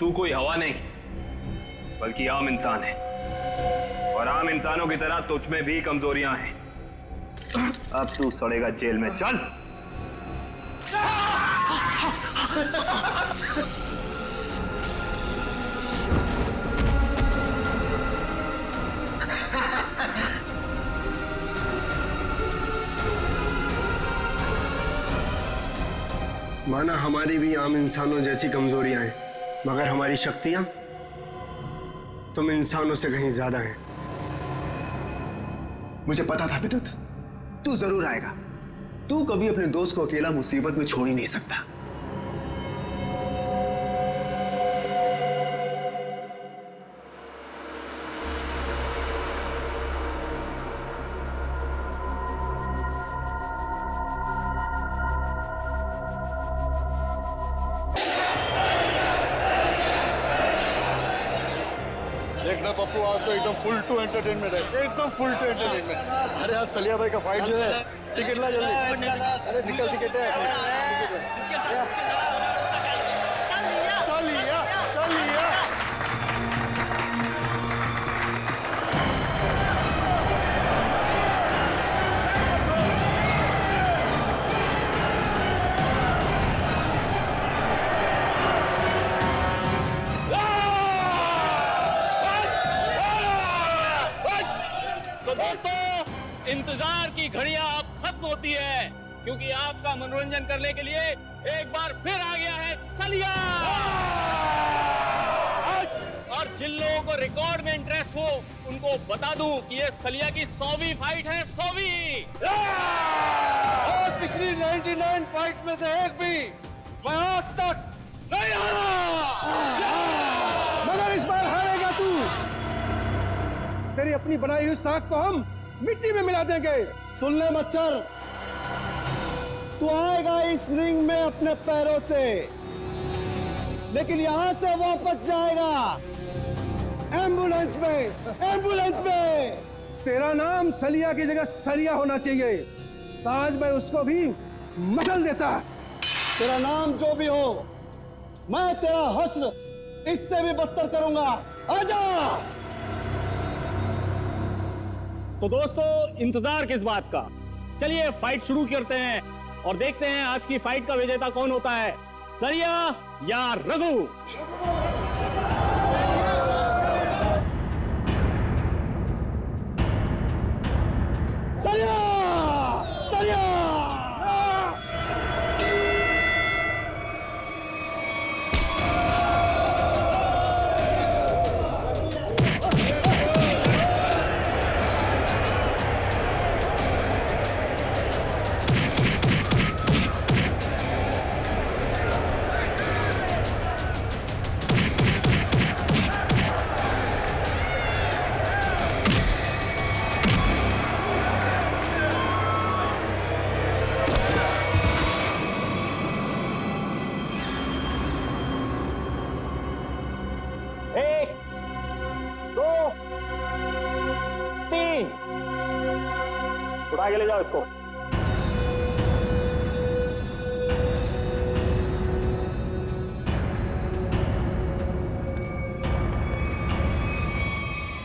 तू कोई हवा नहीं बल्कि आम इंसान है, और आम इंसानों की तरह तुझ में भी कमजोरियां हैं। अब तू सड़ेगा जेल में। चल। माना हमारी भी आम इंसानों जैसी कमजोरियां हैं, मगर हमारी शक्तियां तुम इंसानों से कहीं ज्यादा हैं। मुझे पता था विद्युत, तू जरूर आएगा। तू कभी अपने दोस्त को अकेला मुसीबत में छोड़ ही नहीं सकता। देखना पप्पू, आज तो एकदम फुल टू एंटरटेनमेंट है, एकदम फुल टू एंटरटेनमेंट। अरे आज सलिया भाई का फाइट जो है, टिकट ला जल्दी। अरे निकल टिकट है। सलिया, सलिया। इंतजार की घड़ियां अब खत्म होती है, क्योंकि आपका मनोरंजन करने के लिए एक बार फिर आ गया है सलिया। और जिन लोगों को रिकॉर्ड में इंटरेस्ट हो उनको बता दूं कि ये सलिया की 100वीं फाइट है। 100वीं। और पिछली 99 फाइट में से एक भी मैं आज तक नहीं हारा, मगर इस बार हारेगा तू। तेरी अपनी बनाई हुई साख को हम मिट्टी में मिला देंगे। सुन ले मच्छर, तू आएगा इस रिंग में अपने पैरों से, लेकिन यहां से वापस जाएगा एम्बुलेंस में। एम्बुलेंस में। तेरा नाम सलिया की जगह सरिया होना चाहिए, तो आज मैं उसको भी मचल देता। तेरा नाम जो भी हो, मैं तेरा हश्र इससे भी बदतर करूंगा। आजा। तो दोस्तों, इंतजार किस बात का, चलिए फाइट शुरू करते हैं और देखते हैं आज की फाइट का विजेता कौन होता है, सलिया या रघु। सलिया, सलिया। उठा के ले जाओ इसको।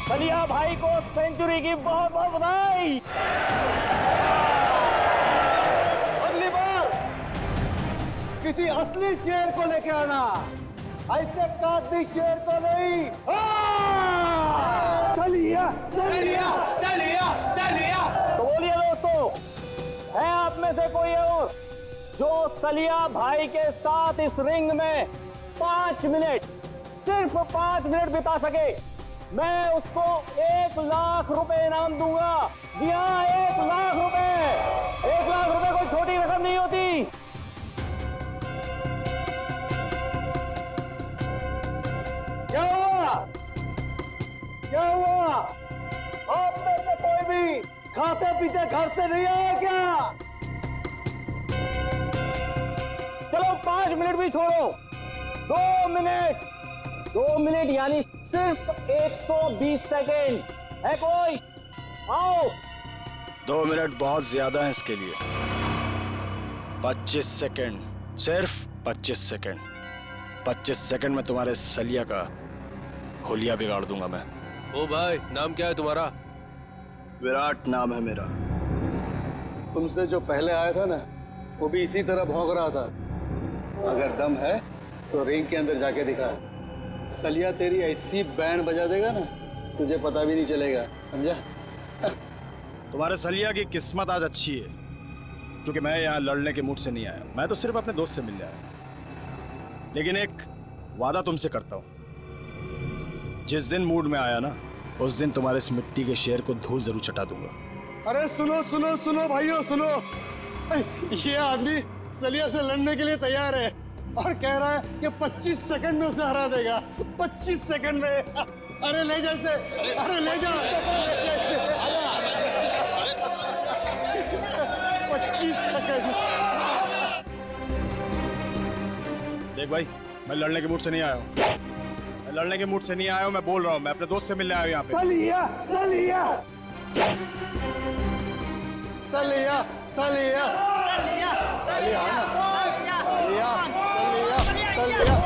सलिया भाई को सेंचुरी की बहुत बहुत बधाई। अगली बार किसी असली शेर को लेके आना, ऐसे काती शेर को नहीं। सलिया, सलिया, सलिया, सलिया। तो बोलिए दोस्तों, है आप में से कोई और जो सलिया भाई के साथ इस रिंग में 5 मिनट, सिर्फ 5 मिनट बिता सके? मैं उसको 1 लाख रुपए इनाम दूंगा। जी हाँ, 1 लाख रुपए। 1 लाख रुपए कोई छोटी रकम नहीं होती। क्या हुआ? क्या हुआ? आप में से कोई भी खाते पीते घर से नहीं आया क्या? चलो 5 मिनट भी छोड़ो, 2 मिनट। 2 मिनट यानी सिर्फ 120 सेकेंड है कोई? आओ। 2 मिनट बहुत ज्यादा है इसके लिए। 25 सेकेंड, सिर्फ 25 सेकेंड। 25 सेकंड में तुम्हारे सलिया का होलिया बिगाड़ दूंगा मैं। ओ भाई, नाम क्या है तुम्हारा? विराट नाम है मेरा। तुमसे जो पहले आया था ना, वो भी इसी तरह भौंक रहा था। अगर दम है तो रिंग के अंदर जाके दिखा। सलिया तेरी ऐसी बैंड बजा देगा ना, तुझे पता भी नहीं चलेगा, समझा? तुम्हारे सलिया की किस्मत आज अच्छी है, क्योंकि मैं यहाँ लड़ने के मूड से नहीं आया। मैं तो सिर्फ अपने दोस्त से मिलने आया। लेकिन एक वादा तुमसे करता हूँ, जिस दिन मूड में आया ना, उस दिन तुम्हारे इस मिट्टी के शेर को धूल जरूर चटा दूंगा। अरे सुनो सुनो सुनो भाइयों, सुनो। ये आदमी सलिया से लड़ने के लिए तैयार है और कह रहा है कि 25 सेकंड में उसे हरा देगा। 25 सेकंड में। अरे ले जा इसे, अरे ले जा, 25 सेकंड। देख भाई, मैं लड़ने के मूड से नहीं आया हूँ। मैं लड़ने के मूड से नहीं आया हूँ, मैं बोल रहा हूँ। मैं अपने दोस्त से मिलने आया हूँ यहाँ पे। सलिया सलिया सलिया सलिया सलिया सलिया सलिया सलिया।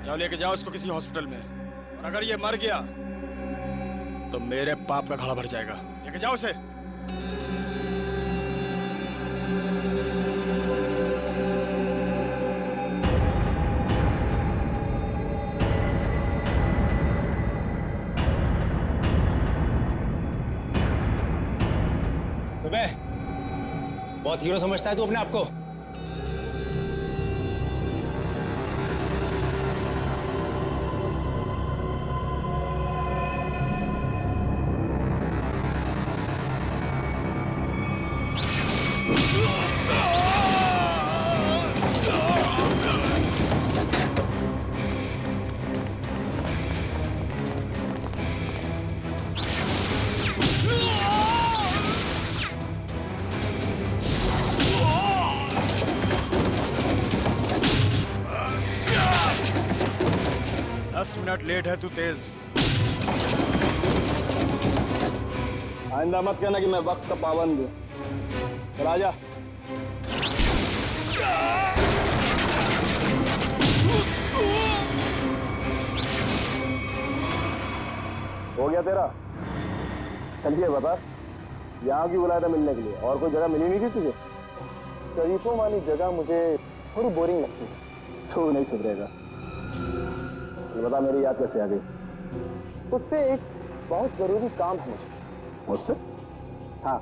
जाओ, लेके जाओ इसको किसी हॉस्पिटल में, और अगर ये मर गया तो मेरे पाप का घड़ा भर जाएगा। लेके जाओ इसे। बहुत हीरो समझता है तू अपने आप को। मिनट लेट है तू तेज। आइंदा मत कहना कि मैं वक्त का पाबंद हूं। राजा हो गया तेरा? चलिए बता, यहाँ की बुलाया था मिलने के लिए, और कोई जगह मिली नहीं थी तुझे? शरीफों वाली जगह मुझे थोड़ी बोरिंग लगती है। तू नहीं सुधरेगा। बता, मेरी याद कैसे आ गई? तुझसे एक बहुत जरूरी काम है मुझे। मुझसे? हाँ।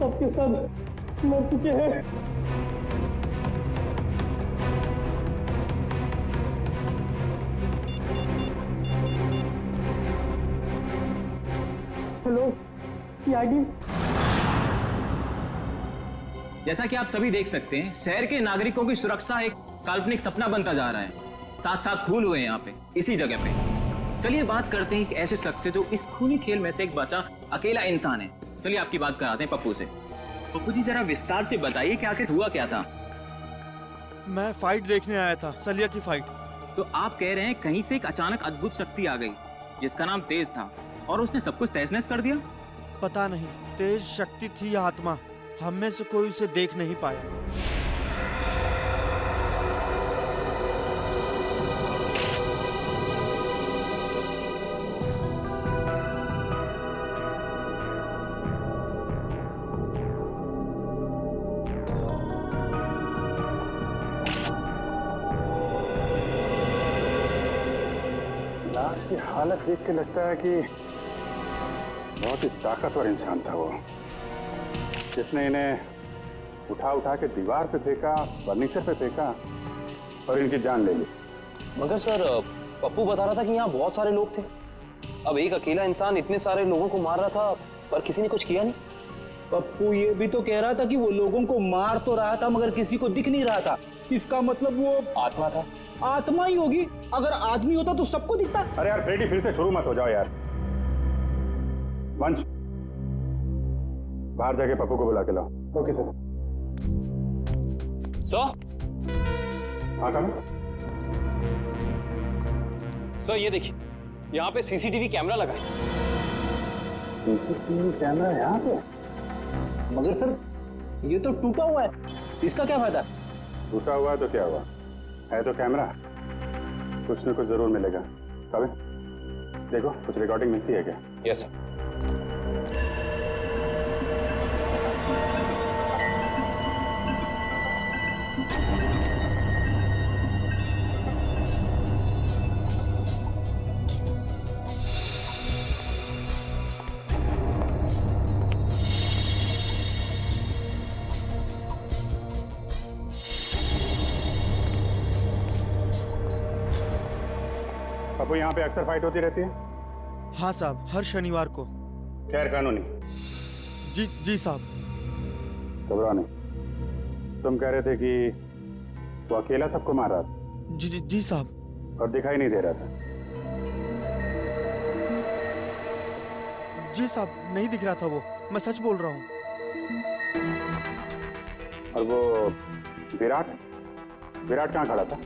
सबके सब मर चुके हैं। Hello, CID. जैसा कि आप सभी देख सकते हैं, शहर के नागरिकों की सुरक्षा एक काल्पनिक सपना बनता जा रहा है। साथ साथ खून हुए यहाँ पे, इसी जगह पे। चलिए बात करते हैं एक ऐसे शख्स से जो इस खूनी खेल में से एक बचा अकेला इंसान है। चलिए आपकी बात कराते हैं पप्पू से। पप्पू जी, जरा विस्तार से बताइए कि आखिर हुआ क्या था। मैं फाइट देखने आया था, सलिया की फाइट। तो आप कह रहे हैं कहीं से एक अचानक अद्भुत शक्ति आ गई जिसका नाम तेज था और उसने सब कुछ तहस नहस कर दिया? पता नहीं तेज शक्ति थी या आत्मा, हम में से कोई उसे देख नहीं पाया। लाश की हालत देख के लगता है कि बहुत ही ताकतवर इंसान था वो, जिसने इन्हें उठा उठा के दीवार पे फेंका, फर्नीचर पे फेंका और इनकी जान ले ली। मगर सर, पप्पू बता रहा था कि यहाँ बहुत सारे लोग थे। अब एक अकेला इंसान इतने सारे लोगों को मार रहा था पर किसी ने कुछ किया नहीं। पप्पू ये भी तो कह रहा था कि वो लोगों को मार तो रहा था मगर किसी को दिख नहीं रहा था। इसका मतलब वो आत्मा था। आत्मा ही होगी। अगर आदमी होता तो सबको दिखता। अरे यार फ्रेडी, फिर से शुरू मत हो जाओ यार। वंश, बाहर जाके पप्पू को बुला के लाओ। Okay sir. हाँ कम। सर ये देखिए, यहाँ पे सीसीटीवी कैमरा लगा है। सीसीटीवी कैमरा यहाँ पे? मगर सर ये तो टूटा हुआ है, इसका क्या फायदा? टूटा हुआ है तो क्या हुआ, है तो कैमरा, कुछ न कुछ जरूर मिलेगा। कभी देखो कुछ रिकॉर्डिंग मिलती है क्या? Yes sir. पप्पू, यहाँ पे अक्सर फाइट होती रहती है? हाँ साहब, हर शनिवार को। खैर कानूनी? जी साहब। घबराओ नहीं। तुम कह रहे थे कि वो अकेला सबको मार रहा था? जी साहब। और दिखाई नहीं दे रहा था? जी साहब, नहीं दिख रहा था वो, मैं सच बोल रहा हूँ। और वो विराट कहाँ खड़ा था?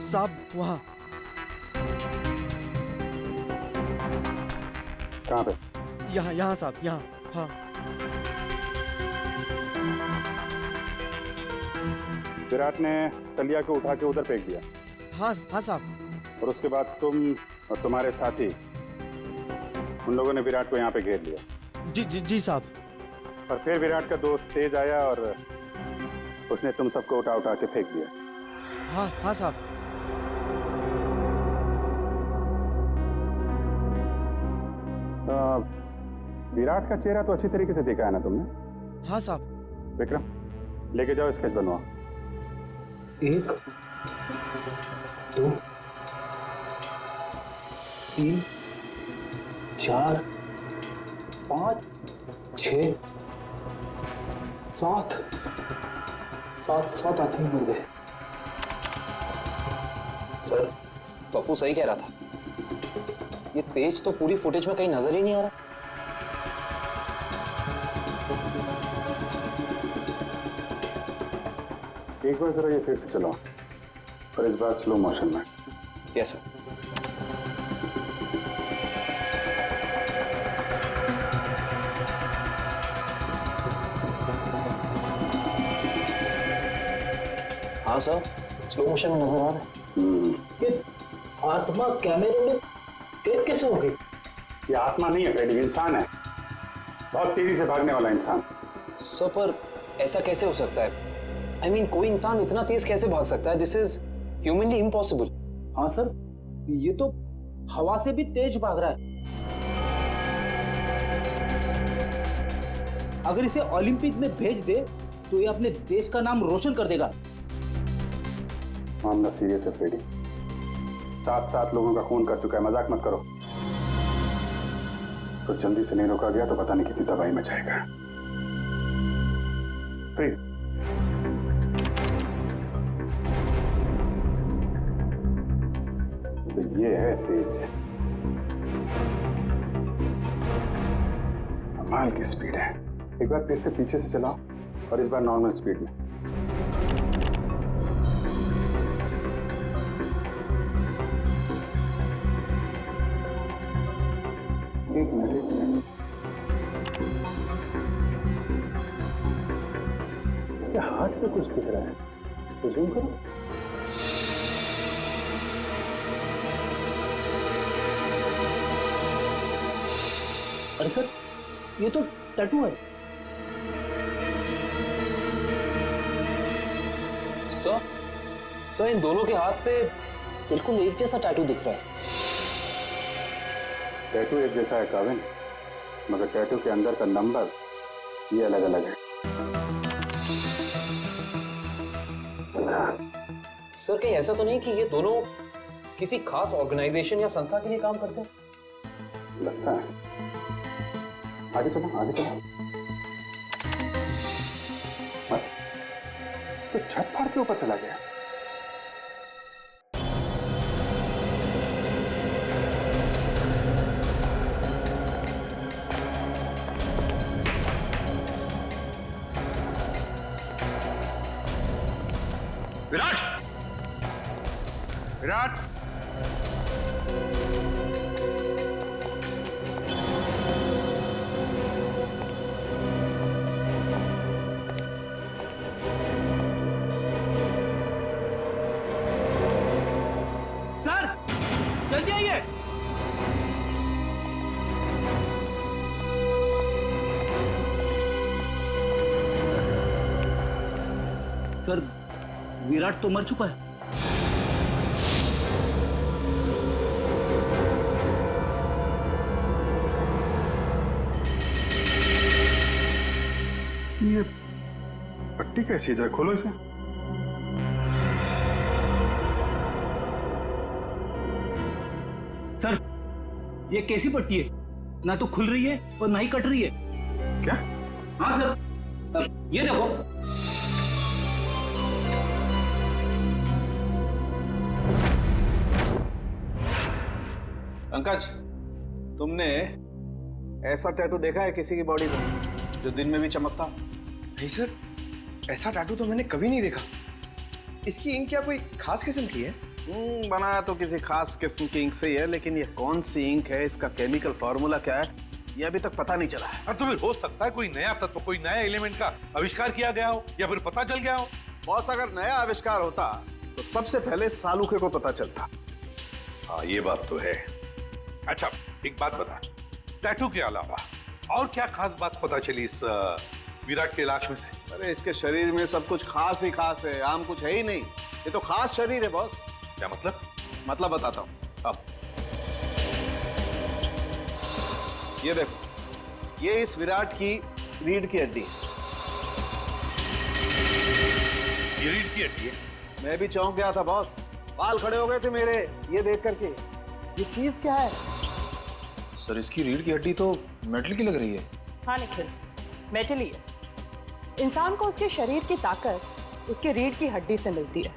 साहब वहाँ। कहाँ पे? यहाँ साहब, यहाँ। हाँ। विराट ने सलिया को उठा के उधर फेंक दिया? हाँ साहब। और उसके बाद तुम और तुम्हारे साथी उन लोगों ने विराट को यहाँ पे घेर लिया? जी साहब। और फिर विराट का दोस्त तेज आया और उसने तुम सबको उठा उठा के फेंक दिया? हाँ साहब। विराट का चेहरा तो अच्छी तरीके से देखा है ना तुमने? हाँ साहब। विक्रम, लेके जाओ, स्केच बनवाओ। 1 2 3 4 5 6 7 आदमी मर गए। सर, पप्पू सही कह रहा था, ये तेज तो पूरी फुटेज में कहीं नजर ही नहीं आ रहा। एक बार जरा ये फिर से चलाओ, पर इस बार स्लो मोशन में। Yes sir. हाँ सर, स्लो मोशन में नजर आ रहा है। आत्मा कैमरे में कैद कैसे हो गई? ये आत्मा नहीं है फ्रेडी, इंसान है, बहुत तेजी से भागने वाला इंसान। सर पर ऐसा कैसे हो सकता है? I mean, कोई इंसान इतना तेज कैसे भाग सकता है? This is humanly impossible. हाँ सर, ये तो हवा से भी तेज भाग रहा है। अगर इसे ओलंपिक में भेज दे तो ये अपने देश का नाम रोशन कर देगा। मामला सीरियस है फ्रेडी, 7 लोगों का खून कर चुका है, मजाक मत करो। तो जल्दी से नहीं रोका गया तो पता नहीं कितनी तबाही मचाएगा। प्लीज तो ये है तेज, कमाल की स्पीड है। एक बार फिर से पीछे से चलाओ और इस बार नॉर्मल स्पीड में। एक मिनट, इसके हाथ पे कुछ दिख रहा है, तो जूम करो। अरे सर, ये तो टैटू है। सर इन दोनों के हाथ पे बिल्कुल एक जैसा टैटू दिख रहा है। टैटू एक जैसा है काविन, मगर टैटू के अंदर का नंबर ये अलग अलग है। सर कहीं ऐसा तो नहीं कि ये दोनों किसी खास ऑर्गेनाइजेशन या संस्था के लिए काम करते हैं? लगता है। आगे चलो, आगे चलो। मत, तो छत फाड़ के ऊपर चला गया। विराट! विराट! सर, जल्दी आइए। सर, विराट तो मर चुका है। ये पट्टी कैसी है? खोलो इसे। सर, ये कैसी पट्टी है? ना तो खुल रही है और ना ही कट रही है। क्या? हाँ सर, ये देखो। पंकज, तुमने ऐसा टैटू देखा है किसी की बॉडी पर जो दिन में भी चमकता? नहीं सर, ऐसा टैटू तो मैंने कभी नहीं देखा। इसकी इंक क्या कोई खास किस्म की है? बनाया तो किसी खास किस्म की इंक से ही है, लेकिन ये कौन सी इंक है, इसका केमिकल फॉर्मूला क्या है, ये अभी तक पता नहीं चला है। और तो फिर हो सकता है कोई नया तत्व, कोई नया एलिमेंट का आविष्कार किया गया हो या फिर पता चल गया हो। बॉस, अगर नया आविष्कार होता तो सबसे पहले सालूके को पता चलता। हाँ, ये बात तो है। अच्छा, एक बात बता, टैटू के अलावा और क्या खास बात पता चली इस विराट के लाश में से? अरे इसके शरीर में सब कुछ खास ही खास है, आम कुछ है ही नहीं। ये तो खास शरीर है बॉस। क्या मतलब? मतलब बताता हूँ। अब ये देखो, ये इस विराट की रीढ़ की हड्डी है। ये रीढ़ की हड्डी है? मैं भी चौंक गया था बॉस, बाल खड़े हो गए थे मेरे ये देख करके। ये चीज क्या है? सर इसकी रीढ़ की हड्डी तो मेटल की लग रही है। हाँ निखिल, मेटल ही है। इंसान को उसके शरीर की ताकत उसके रीढ़ की हड्डी से मिलती है।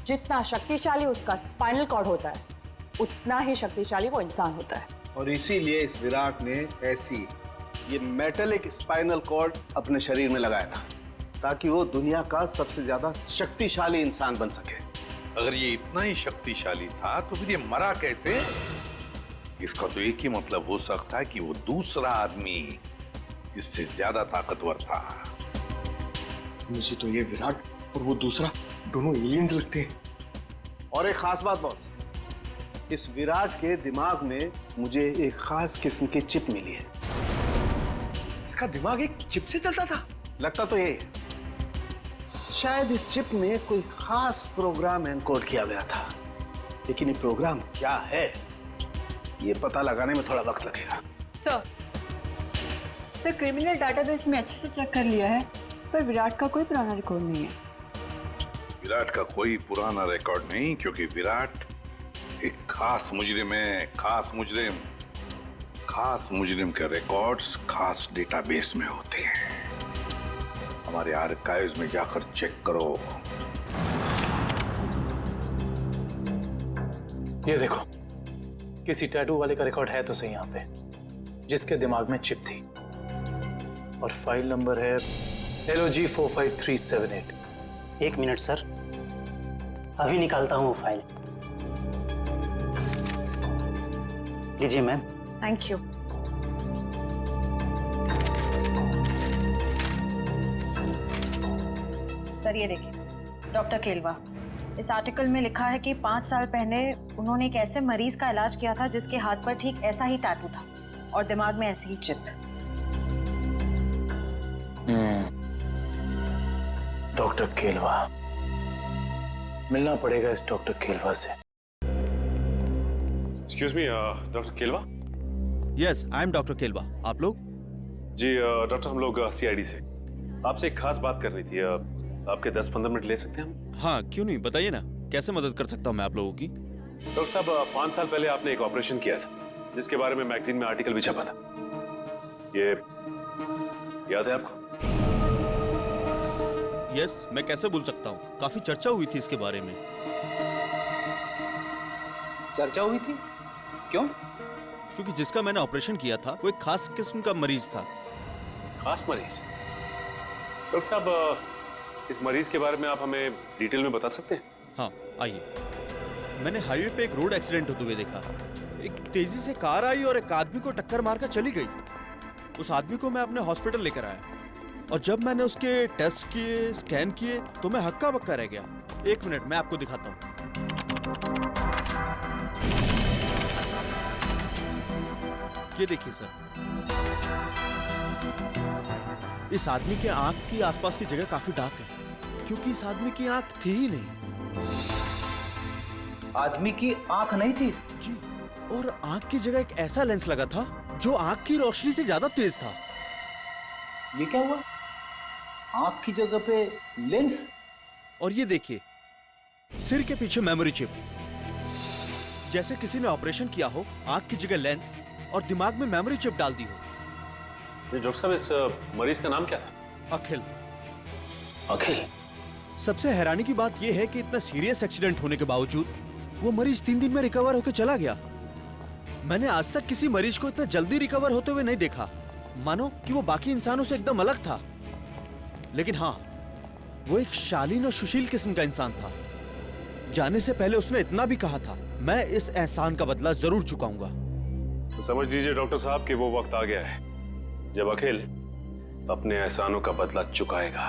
जितना शक्तिशाली उसका स्पाइनल कॉर्ड होता है, उतना ही शक्तिशाली वो इंसान होता है। और इसीलिए इस विराट ने ऐसी ये मेटेलिक स्पाइनल कॉर्ड अपने शरीर में लगाया था। ताकि वो दुनिया का सबसे ज्यादा शक्तिशाली इंसान बन सके। अगर ये इतना ही शक्तिशाली था तो फिर ये मरा कैसे? इसका तो एक ही मतलब हो सकता है कि वो दूसरा आदमी इससे ज्यादा ताकतवर था। मुझे तो ये विराट और वो दूसरा दोनों एलियंस लगते हैं। और एक खास बात बॉस, इस विराट के दिमाग में मुझे एक खास किस्म की चिप मिली है। इसका दिमाग एक चिप से चलता था? लगता तो यही है। शायद इस चिप में कोई खास प्रोग्राम एनकोड किया गया था, लेकिन ये प्रोग्राम क्या है ये पता लगाने में थोड़ा वक्त लगेगा। सर क्रिमिनल डाटाबेस में अच्छे से चेक कर लिया है, पर विराट का कोई पुराना रिकॉर्ड नहीं है। विराट का कोई पुराना रिकॉर्ड नहीं, क्योंकि विराट एक खास मुजरिम है। खास मुजरिम के रिकॉर्ड्स खास डेटाबेस में होते हैं। हमारे आर्काइव्स में जाकर चेक करो। ये देखो, किसी टैटू वाले का रिकॉर्ड है तो सही यहाँ पे, जिसके दिमाग में चिप थी, और फाइल नंबर है LOG 45378। 1 मिनट सर, अभी निकालता हूँ वो फाइल। लीजिए मैम। Thank you. सर ये देखिए, डॉक्टर केलवा, इस आर्टिकल में लिखा है कि 5 साल पहले उन्होंने एक ऐसे मरीज का इलाज किया था जिसके हाथ पर ठीक ऐसा ही टैटू था और दिमाग में ऐसी ही चिप। डॉक्टर केलवा, मिलना पड़ेगा इस डॉक्टर केलवा से। Excuse me, doctor Kelwa. Yes, I am doctor Kelwa. आप लोग? जी डॉक्टर, हम लोग CID से आपसे एक खास बात करनी थी। आपके 10-15 मिनट ले सकते हैं हम? हाँ, क्यों नहीं, बताइए ना, कैसे मदद कर सकता हूँ मैं आप लोगों की? डॉक्टर साहब, 5 साल पहले आपने एक ऑपरेशन किया था जिसके बारे में मैगजीन में आर्टिकल भी छपा था। ये याद है आपको? यस, मैं कैसे भूल सकता हूँ, काफी चर्चा हुई थी इसके बारे में। चर्चा हुई थी? क्यों? क्योंकि जिसका मैंने ऑपरेशन किया था वो एक खास किस्म का मरीज था। खास मरीज? डॉक्टर साहब, इस मरीज के बारे में आप हमें डिटेल में बता सकते हैं? हाँ, आइए। मैंने हाईवे पे एक रोड एक्सीडेंट होते हुए देखा। एक तेजी से कार आई और एक आदमी को टक्कर मारकर चली गई। उस आदमी को मैं अपने हॉस्पिटल लेकर आया, और जब मैंने उसके टेस्ट किए, स्कैन किए, तो मैं हक्का बक्का रह गया। 1 मिनट, मैं आपको दिखाता हूँ। ये देखिए सर, इस आदमी के आंख की आसपास की जगह काफी डार्क है, क्योंकि इस आदमी की आंख थी ही नहीं। आदमी की आंख नहीं थी? जी, और आंख की जगह एक ऐसा लेंस लगा था जो आंख की रोशनी से ज्यादा तेज था। ये क्या हुआ? आंख की जगह पे लेंस? और ये देखिए, सिर के पीछे मेमोरी चिप, जैसे किसी ने ऑपरेशन किया हो, आंख की जगह लेंस और दिमाग में मेमोरी चिप डाल दी हो। डॉक्टर साहब, इस मरीज का नाम क्या था? अखिल। अखिल? सबसे हैरानी की बात यह है कि इतना सीरियस एक्सीडेंट होने के बावजूद वो मरीज 3 दिन में रिकवर होकर चला गया। मैंने आज तक किसी मरीज को इतना जल्दी रिकवर होते हुए नहीं देखा, मानो कि वो बाकी इंसानों से एकदम अलग था। लेकिन हाँ, वो एक शालीन और सुशील किस्म का इंसान था। जाने से पहले उसने इतना भी कहा था, मैं इस एहसान का बदला जरूर चुकाऊंगा। तो समझ लीजिए डॉक्टर साहब कि वो वक्त आ गया है जब अखिल अपने एहसानों का बदला चुकाएगा।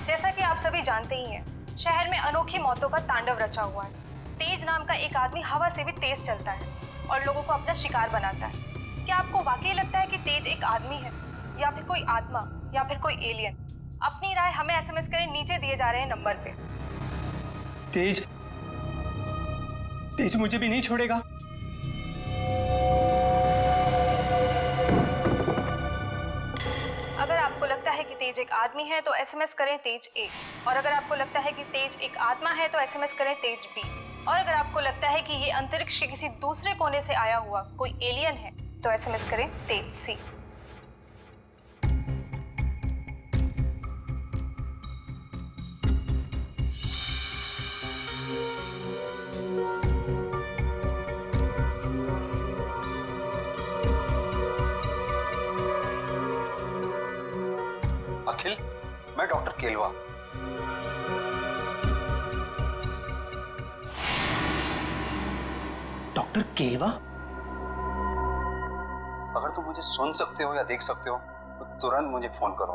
जैसा कि आप सभी जानते ही हैं, शहर में अनोखी मौतों का तांडव रचा हुआ है। तेज नाम का एक आदमी हवा से भी तेज चलता है और लोगों को अपना शिकार बनाता है। क्या आपको वाकई लगता है कि तेज एक आदमी है, या फिर कोई आत्मा, या फिर कोई एलियन? अपनी राय हमें SMS करें, नीचे दिए जा रहे हैं नंबर पे। तेज मुझे भी नहीं छोड़ेगा। अगर आपको लगता है कि तेज एक आदमी है तो SMS करें तेज A, और अगर आपको लगता है कि तेज एक आत्मा है तो SMS करें तेज B, और अगर आपको लगता है कि ये अंतरिक्ष के किसी दूसरे कोने से आया हुआ कोई एलियन है तो SMS करें तेज C। मैं डॉक्टर केलवा। डॉक्टर केलवा? अगर तुम मुझे सुन सकते हो या देख सकते हो तो तुरंत मुझे फोन करो।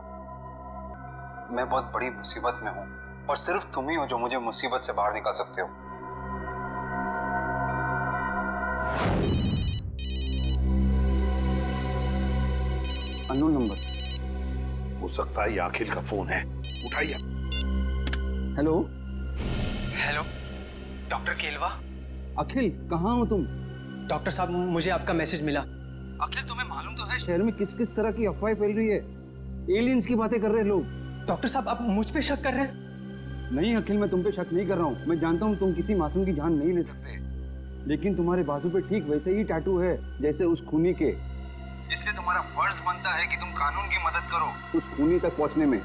मैं बहुत बड़ी मुसीबत में हूं और सिर्फ तुम ही हो जो मुझे मुसीबत से बाहर निकाल सकते हो। Unknown number. हो सकता है ये अखिल का फोन है, उठाइए। Hello hello, doctor Kelwa? Akhil, कहाँ हो तुम? डॉक्टर साहब, मुझे आपका मैसेज मिला। अखिल, तुम्हें मालूम तो है शहर में किस किस तरह की अफवाहें फैल रही है। एलियंस की बातें कर रहे हैं लोग। डॉक्टर साहब, आप मुझ पे शक कर रहे हैं? नहीं अखिल, मैं तुम पे शक नहीं कर रहा हूँ। मैं जानता हूँ तुम किसी मासूम की जान नहीं ले सकते, लेकिन तुम्हारे बाजू पे ठीक वैसे ही टैटू है जैसे उस खूनी के। इसलिए तुम्हारा फर्ज बनता है कि तुम कानून की मदद करो उस खूनी तक पहुंचने में।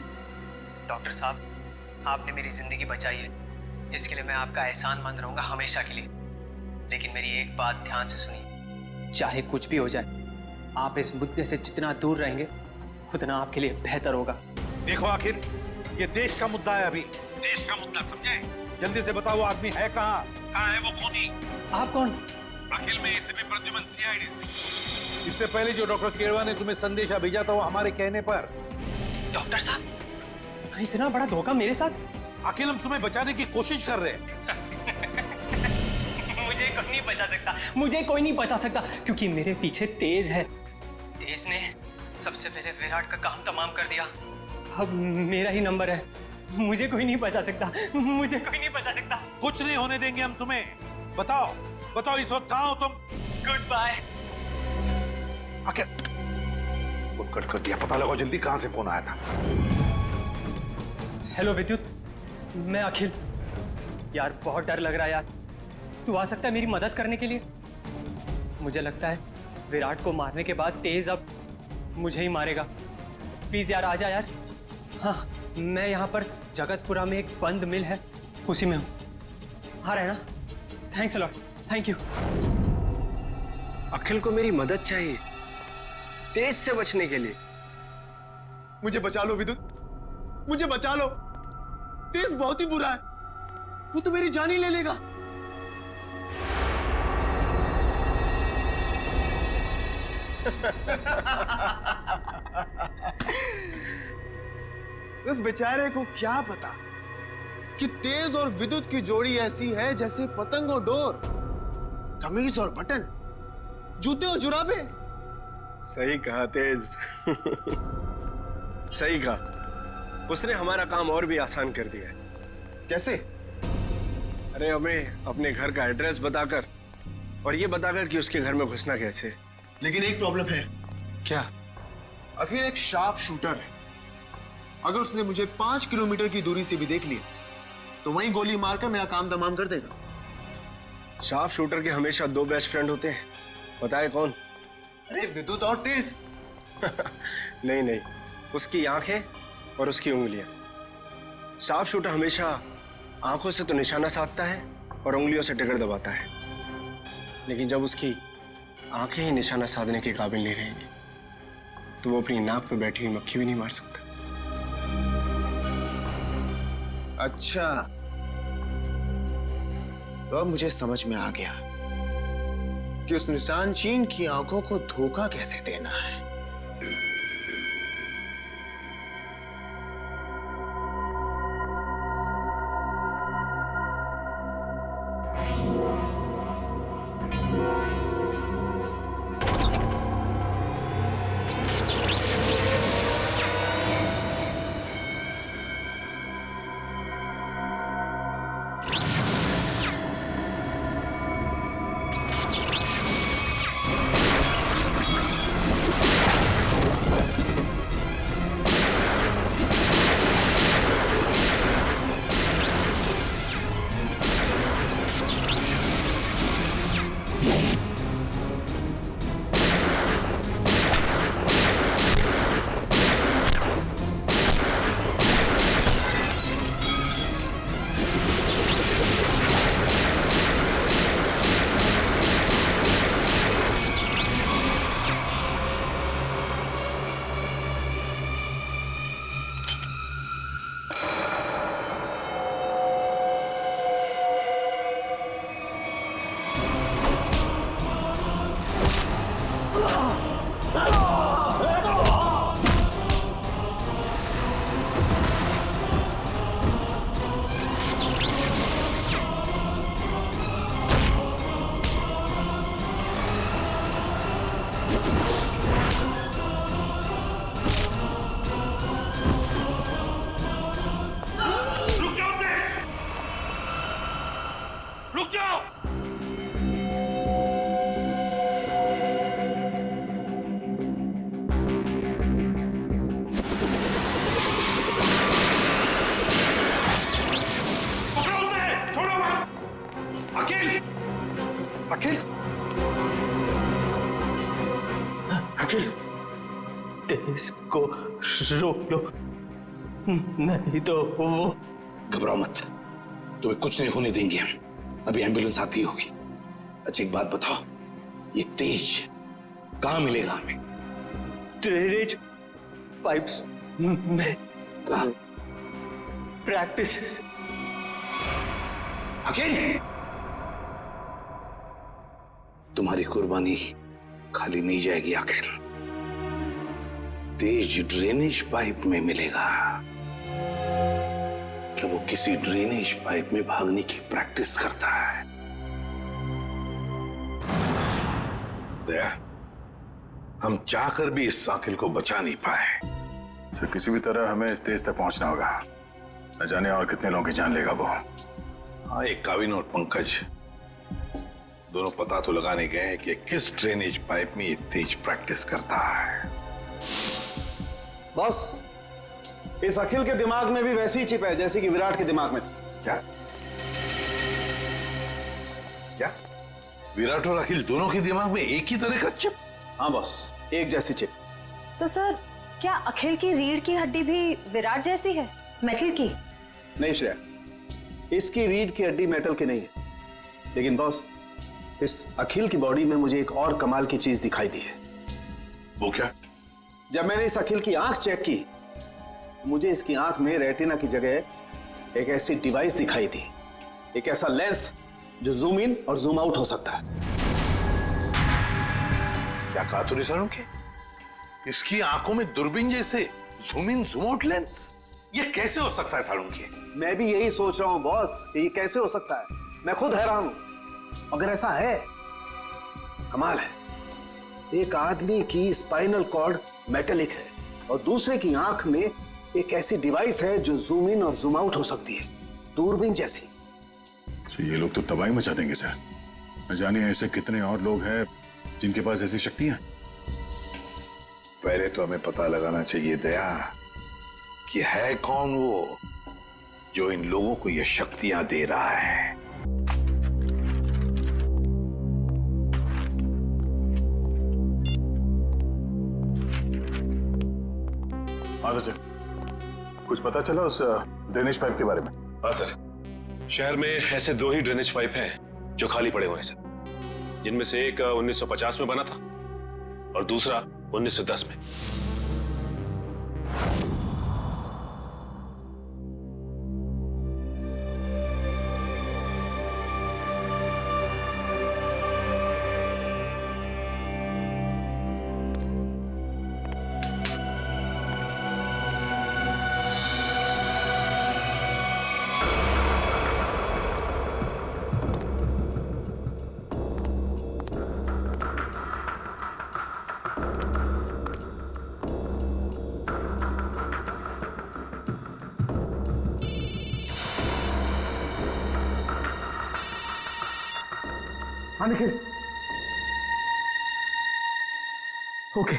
डॉक्टर साहब, आपने मेरी जिंदगी बचाई है, इसके लिए मैं आपका एहसानमंद रहूंगा हमेशा के लिए। लेकिन मेरी एक बात ध्यान से सुनिए, चाहे कुछ भी हो जाए, आप इस मुद्दे से जितना दूर रहेंगे उतना आपके लिए बेहतर होगा। देखो आखिर, ये देश का मुद्दा है, अभी देश का मुद्दा, समझे? जल्दी से बताओ, वो आदमी है कहाँ है वो खूनी? आप कौन? अखिल, में एसीपी प्रद्युमन, सीआईडी से। इससे पहले जो डॉक्टर केरवा ने तुम्हें संदेशा भेजा था वो हमारे कहने पर। डॉक्टर साहब, इतना बड़ा धोखा मेरे साथ? अखिल, हम तुम्हें बचाने की कोशिश कर रहे हैं। मुझे कोई नहीं बचा सकता, मुझे कोई नहीं बचा सकता, क्योंकि मेरे पीछे तेज है। तेज ने सबसे पहले विराट का काम तमाम कर दिया। अब मेरा ही नंबर है। मुझे कोई नहीं बचा सकता, मुझे कोई नहीं बचा सकता। कुछ नहीं होने देंगे हम तुम्हें। बताओ बताओ, इस वक्त कहाँ हो तुम? Good bye. आखिर फोन कट कर दिया। पता लगाओ जल्दी, कहाँ से फोन आया था? हेलो विद्युत, मैं अखिल। यार बहुत डर लग रहा है यार। तू आ सकता है मेरी मदद करने के लिए? मुझे लगता है विराट को मारने के बाद तेज अब मुझे ही मारेगा। प्लीज यार आ जा यार। हाँ, मैं यहाँ पर जगतपुरा में एक बंद मिल है, उसी में हूँ। हाँ रहना। Thanks a lot, thank you. Akhil को मेरी मदद चाहिए तेज से बचने के लिए। मुझे बचा लो विद्युत, मुझे बचा लो। तेज बहुत ही बुरा है, वो तो मेरी जान ही ले लेगा। उस बेचारे को क्या पता कि तेज और विद्युत की जोड़ी ऐसी है जैसे पतंग और डोर, कमीज और बटन, जूते और जुराबे। सही कहा तेज। सही कहा। उसने हमारा काम और भी आसान कर दिया है। कैसे? अरे हमें अपने घर का एड्रेस बताकर और ये बताकर कि उसके घर में घुसना कैसे। लेकिन एक प्रॉब्लम है। क्या? अखिल एक शार्प शूटर है। अगर उसने मुझे 5 किलोमीटर की दूरी से भी देख लिया तो वहीं गोली मारकर मेरा काम तमाम कर देगा। शार्प शूटर के हमेशा 2 बेस्ट फ्रेंड होते हैं, बताए कौन? अरे विद्युत और तेज। नहीं नहीं, उसकी आंखें और उसकी उंगलियां। शार्प शूटर हमेशा आंखों से तो निशाना साधता है और उंगलियों से टिगर दबाता है, लेकिन जब उसकी आंखें ही निशाना साधने के काबिल नहीं रहेंगी तो वो अपनी नाक पे बैठी हुई मक्खी भी नहीं मार सकता। अच्छा, तो अब मुझे समझ में आ गया कि उस निशान चीन की आंखों को धोखा कैसे देना है। अखिल, अखिल, तेज को रोक लो, नहीं तो वो। घबराओ मत, तुम्हें कुछ नहीं होने देंगे हम। अभी एम्बुलेंस आती होगी। अच्छा एक बात बताओ, ये तेज कहाँ मिलेगा हमें? ड्रेनेज पाइप्स में। कहाँ? प्रैक्टिस। अखिल, तुम्हारी कुर्बानी खाली नहीं जाएगी आखिर। तेज ड्रेनेज पाइप में मिलेगा। मतलब वो किसी ड्रेनेज पाइप में भागने की प्रैक्टिस करता है। दया, हम चाहकर भी इस साकिल को बचा नहीं पाए। सर किसी भी तरह हमें इस तेज तक पहुंचना होगा। न जाने और कितने लोगों की जान लेगा वो। हाँ, एक काविन और पंकज दोनों पता तो लगाने गए हैं कि किस ड्रेनेज पाइप में ये तेज प्रैक्टिस करता है। बॉस, इस अखिल के दिमाग में भी वैसी ही चिप है जैसे कि विराट के दिमाग में थी। क्या? क्या? विराट और अखिल दोनों के दिमाग में एक ही तरह का चिप? हाँ बॉस, एक जैसी चिप। तो सर, क्या अखिल की रीढ़ की हड्डी भी विराट जैसी है, मेटल की? नहीं श्रेया, इसकी रीढ़ की हड्डी मेटल की नहीं है। लेकिन बॉस, इस अखिल की बॉडी में मुझे एक और कमाल की चीज दिखाई दी है। वो क्या? जब मैंने इस अखिल की आंख चेक की, मुझे इसकी आंख में रेटिना की जगह एक ऐसी डिवाइस दिखाई दी, एक ऐसा लेंस जो जूम इन और जूम आउट हो सकता है। क्या कहा तूने सारुण के? इसकी आंखों में दूरबीन जैसे zoom in zoom out lens? ये कैसे हो सकता है सारुण के? मैं भी यही सोच रहा हूं बॉस, कि ये कैसे हो सकता है। मैं खुद हैरान हूं। अगर ऐसा है, कमाल है। एक आदमी की स्पाइनल कॉर्ड मेटेलिक है और दूसरे की आंख में एक ऐसी डिवाइस है जो जूम इन और जूम आउट हो सकती है, दूरबीन जैसी। तो ये लोग तो तबाही मचा देंगे सर। न जाने ऐसे कितने और लोग हैं जिनके पास ऐसी शक्तियां। पहले तो हमें पता लगाना चाहिए दया कि है कौन वो जो इन लोगों को ये शक्तियां दे रहा है। हाँ सर, कुछ पता चला उस ड्रेनेज पाइप के बारे में? हाँ सर, शहर में ऐसे 2 ही ड्रेनेज पाइप हैं जो खाली पड़े हुए हैं सर, जिनमें से एक 1950 में बना था और दूसरा 1910 में। हाँ निखिल, ओके।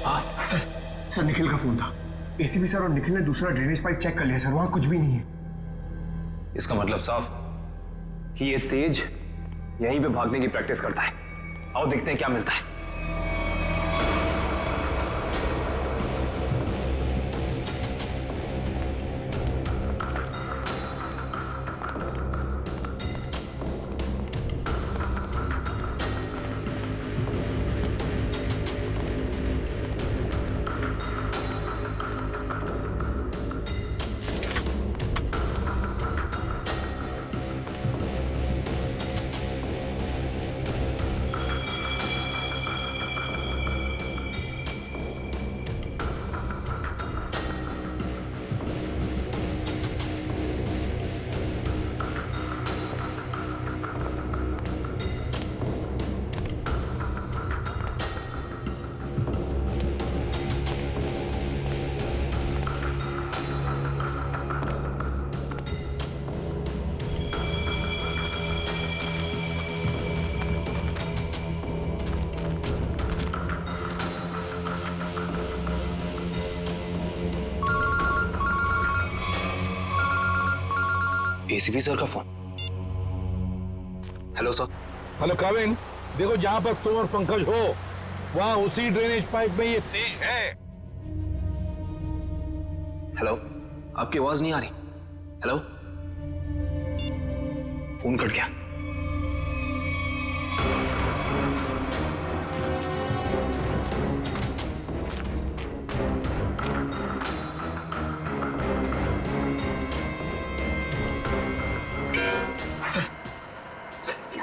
हाँ सर, निखिल का फोन था। एसीपी सर और निखिल ने दूसरा ड्रेनेज पाइप चेक कर लिया सर, वहां कुछ भी नहीं है। इसका मतलब साफ कि ये तेज यहीं पे भागने की प्रैक्टिस करता है। आओ देखते हैं क्या मिलता है। एसीपी सर का फोन। Hello sir. हेलो काविन, देखो जहां पर तुम और पंकज हो वहां उसी ड्रेनेज पाइप में ये तेज है। हेलो, आपकी आवाज नहीं आ रही। हेलो, फोन कट गया।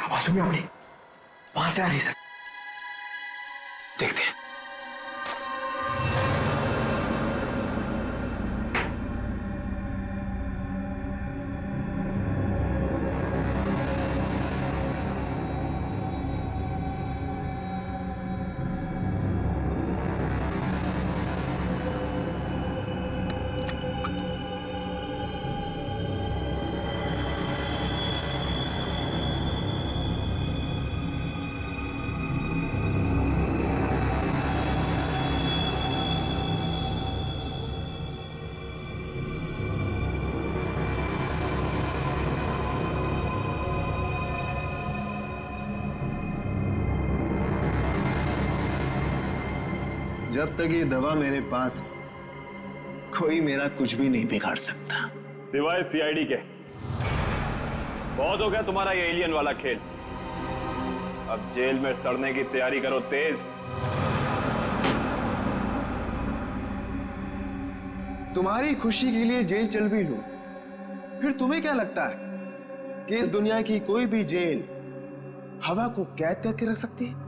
आवाज सुनिए अपनी, वहां से आ रही है सर। देखते हैं। जब तक ये दवा मेरे पास है, कोई मेरा कुछ भी नहीं बिगाड़ सकता। सिवाय सीआईडी के। बहुत हो गया तुम्हारा ये एलियन वाला खेल। अब जेल में सड़ने की तैयारी करो तेज। तुम्हारी खुशी के लिए जेल चल भी लूं, फिर तुम्हें क्या लगता है कि इस दुनिया की कोई भी जेल हवा को कैद करके रख सकती है?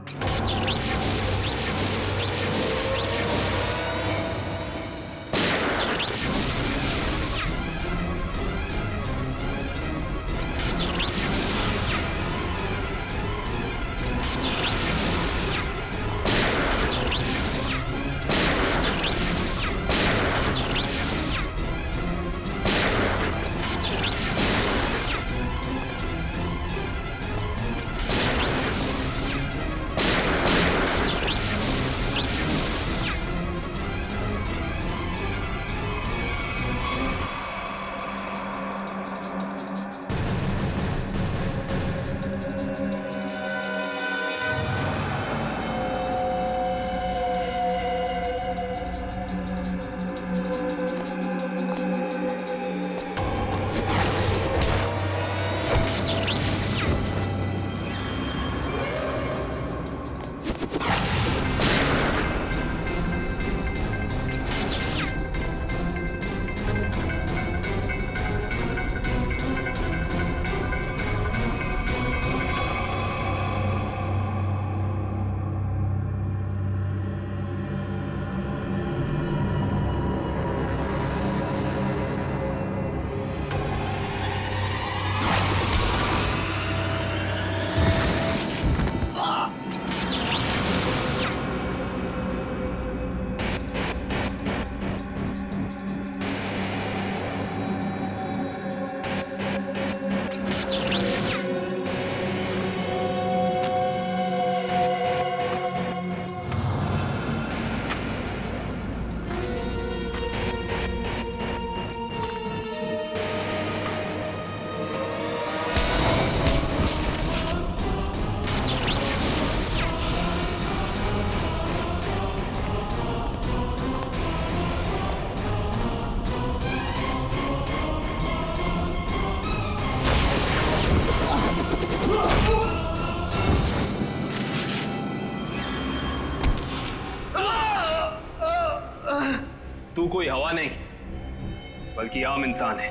तू कोई हवा नहीं बल्कि आम इंसान है,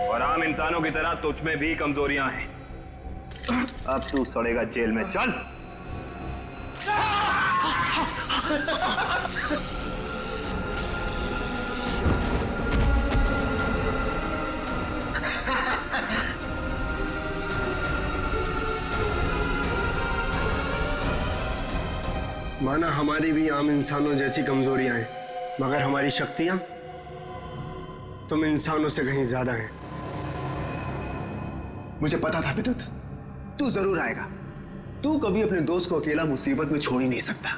और आम इंसानों की तरह तुझ में भी कमजोरियां हैं। अब तू सड़ेगा जेल में। चल। माना हमारी भी आम इंसानों जैसी कमजोरियां हैं, मगर हमारी शक्तियां तुम इंसानों से कहीं ज्यादा हैं। मुझे पता था विद्युत, तू जरूर आएगा। तू कभी अपने दोस्त को अकेला मुसीबत में छोड़ ही नहीं सकता।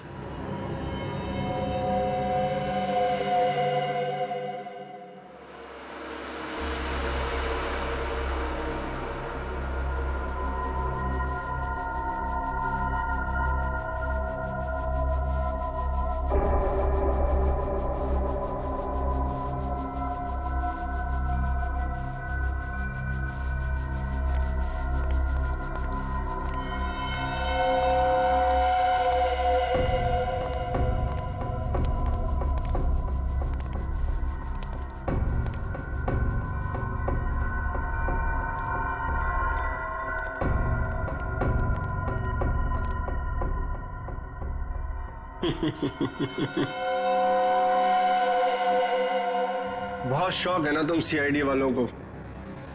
बहुत शौक है ना तुम सीआईडी वालों को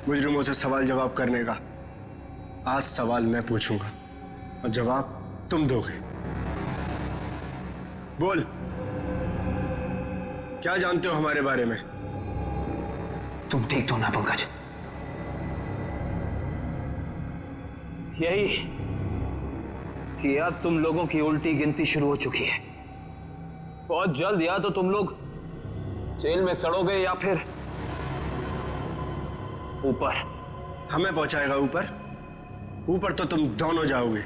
मुजरिमों से सवाल जवाब करने का। आज सवाल मैं पूछूंगा और जवाब तुम दोगे। बोल, क्या जानते हो हमारे बारे में? तुम ठीक तो ना पंकज? यही कि अब तुम लोगों की उल्टी गिनती शुरू हो चुकी है। बहुत जल्द या तो तुम लोग जेल में सड़ोगे या फिर ऊपर। हमें पहुंचाएगा ऊपर? ऊपर तो तुम दोनों जाओगे।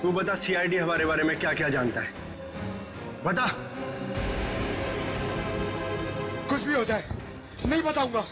तू बता सीआईडी हमारे बारे में क्या क्या जानता है? बता। कुछ भी हो जाए नहीं बताऊंगा।